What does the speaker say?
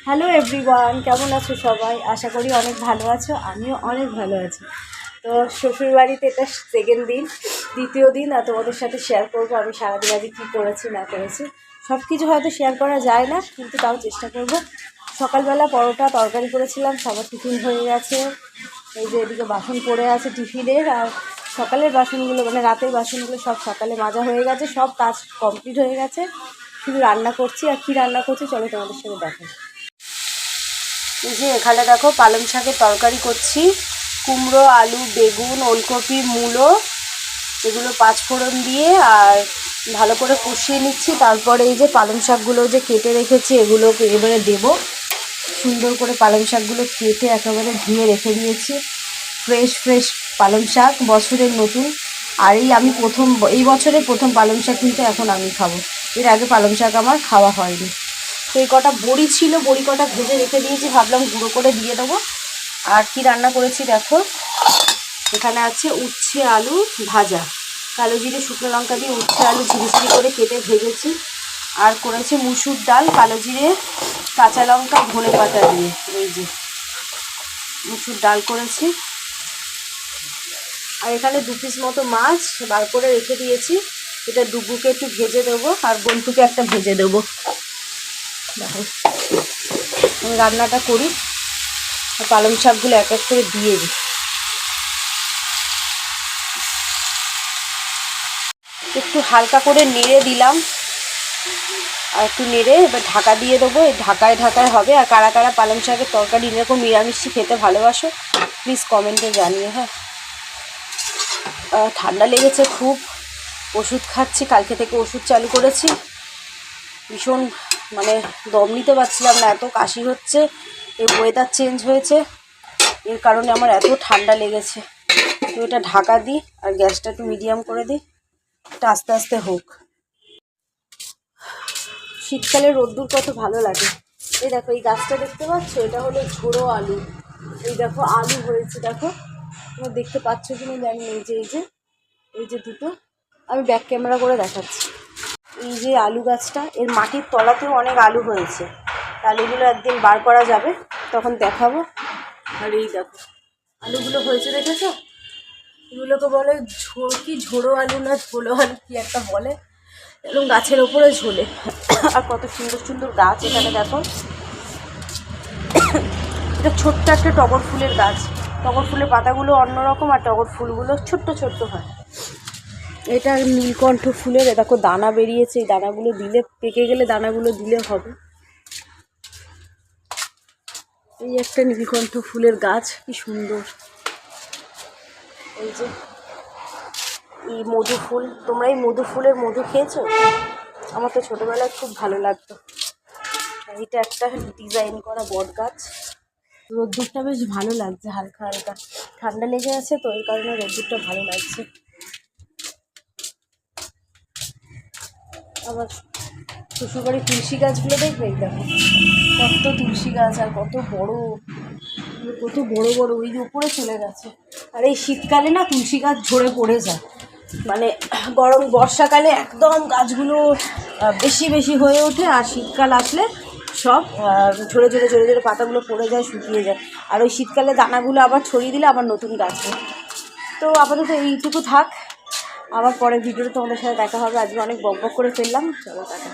Hello everyone, কেমন আছো সবাই? আশা করি অনেক ভালো আছো। আমিও অনেক ভালো আছি। তো শ্বশুরবাড়িতে এটা সেকেন্ড দিন, দ্বিতীয় দিন। আর তোমাদের সাথে শেয়ার করবো আমি সারাদিন আগে কী করেছি না করেছি। সব কিছু হয়তো শেয়ার করা যায় না, কিন্তু তাও চেষ্টা করব। সকালবেলা পরোটা তরকারি করেছিলাম, সবার টিফিন হয়ে গেছে। এই যে এদিকে বাসন পড়ে আছে টিফিনের, আর সকালের বাসনগুলো মানে রাতের বাসনগুলো সব সকালে মাজা হয়ে গেছে, সব কাজ কমপ্লিট হয়ে গেছে। শুধু রান্না করছি। আর কী রান্না করছি চলো তোমাদের সাথে দেখাই। এই যে এখানে দেখো পালং শাকের তরকারি করছি, কুমড়ো, আলু, বেগুন, ওলকপি, মূলো, এগুলো পাঁচফোড়ন দিয়ে আর ভালো করে কষিয়ে নিচ্ছি। তারপরে এই যে পালং শাকগুলো যে কেটে রেখেছি এগুলোকে এবারে দেবো। সুন্দর করে পালং শাকগুলো কেটে একেবারে ধুয়ে রেখে দিয়েছি। ফ্রেশ ফ্রেশ পালং শাক, বছরের নতুন। আর আমি এই বছরের প্রথম পালং শাক কিন্তু এখন আমি খাবো। এর আগে পালং শাক আমার খাওয়া হয়নি। তো এই কটা বড়ি ছিল, বড়ি কটা ভেজে রেখে দিয়েছি, ভাবলাম গুঁড়ো করে দিয়ে দেবো। আর কি রান্না করেছি দেখো, এখানে আছে উচ্ছে আলু ভাজা, কালো জিরে শুকনো লঙ্কা দিয়ে উচ্ছে আলু ঝিরিঝিরি করে কেটে ভেজেছি। আর করেছি মুসুর ডাল, কালো জিরে, কাঁচা লঙ্কা, ধনে পাতা দিয়ে। এই যে মুসুর ডাল করেছি। আর এখানে 2 পিস মতো মাছ বার করে রেখে দিয়েছি। এটা ডুবুকে একটু ভেজে দেবো আর বন্ধুকে একটা ভেজে দেবো। দেখো আমি রান্নাটা করি, পালং শাকগুলো এক এক করে দিয়ে দিই। একটু হালকা করে নেড়ে দিলাম, আর একটু নেড়ে এবার ঢাকা দিয়ে দেবো। এই ঢাকায় ঢাকায় হবে। আর কারা কারা পালং শাকের তরকারি এরকম নিরামিষি খেতে ভালোবাসো প্লিজ কমেন্টে জানিও। হ্যাঁ, ঠান্ডা লেগেছে খুব, ওষুধ খাচ্ছি, কালকে থেকে ওষুধ চালু করেছি। ভীষণ মানে দম নিতে পারছিলাম না, এত কাশি হচ্ছে। এই ওয়েদার চেঞ্জ হয়েছে, এর কারণে আমার এত ঠান্ডা লেগেছে। তো এটা ঢাকা দিই আর গ্যাসটা একটু মিডিয়াম করে দিই, এটা আস্তে আস্তে হোক। শীতকালে রোদ্দুর কত ভালো লাগে। এই দেখো এই গাছটা দেখতে পাচ্ছ, এটা হলো ঝোড়ো আলু। এই দেখো আলু হয়েছে, দেখো তোমরা দেখতে পাচ্ছ কিনা জানি। এই যে দুটো, আমি ব্যাক ক্যামেরা করে দেখাচ্ছি। এই যে আলু গাছটা, এর মাটির তলাতেও অনেক আলু হয়েছে। আলুগুলো একদিন বার করা যাবে, তখন দেখাবো। আর এই দেখো আলুগুলো হয়েছে, দেখেছো? এগুলোকে বলে ঝোড়ো আলু না ঝোলো আলু কি একটা বলে, এবং গাছের ওপরে ঝোলে। আর কত সুন্দর সুন্দর গাছ এখানে দেখো। এটা ছোট্ট একটা টগর ফুলের গাছ। টগর ফুলের পাতাগুলো অন্যরকম, আর টগর ফুলগুলো ছোট্ট ছোট্ট হয়। এটা নীলকণ্ঠ ফুলের দেখো দানা বেরিয়েছে, এই দানাগুলো দিলে, পেকে গেলে দানাগুলো দিলে হবে। এই একটা নীলকণ্ঠ ফুলের গাছ, কি সুন্দর। এই যে এই মধু ফুল, তোমরা এই মধু ফুলের মধু খেয়েছো? আমার তো ছোটোবেলায় খুব ভালো লাগতো। এইটা একটা ডিজাইন করা বট গাছ। রোদ্দুরটা বেশ ভালো লাগছে, হালকা হালকা ঠান্ডা লেগে আছে তো, এই কারণে রোদ্দুরটা ভালো লাগছে। আবার শ্বশুরবাড়ির তুলসী গাছগুলো দেখবে, দেখো কত তুলসী গাছ, আর কত বড় বড় ওই যে উপরে চলে গেছে। আর এই শীতকালে না তুলসী গাছ ঝরে পড়ে যায়, মানে বর্ষাকালে একদম গাছগুলো বেশি বেশি হয়ে ওঠে, আর শীতকাল আসলে সব ঝরে ঝরে ঝরে ঝরে পাতাগুলো পড়ে যায়, শুকিয়ে যায়। আর ওই শীতকালে দানাগুলো আবার ছড়িয়ে দিলে আবার নতুন গাছ হয়। তো আপাতত এইটুকু থাক, আবার পরের ভিডিওতে তোমাদের সাথে দেখা হবে। আজকে অনেক বক বক করে ফেললাম, চলো টাটা।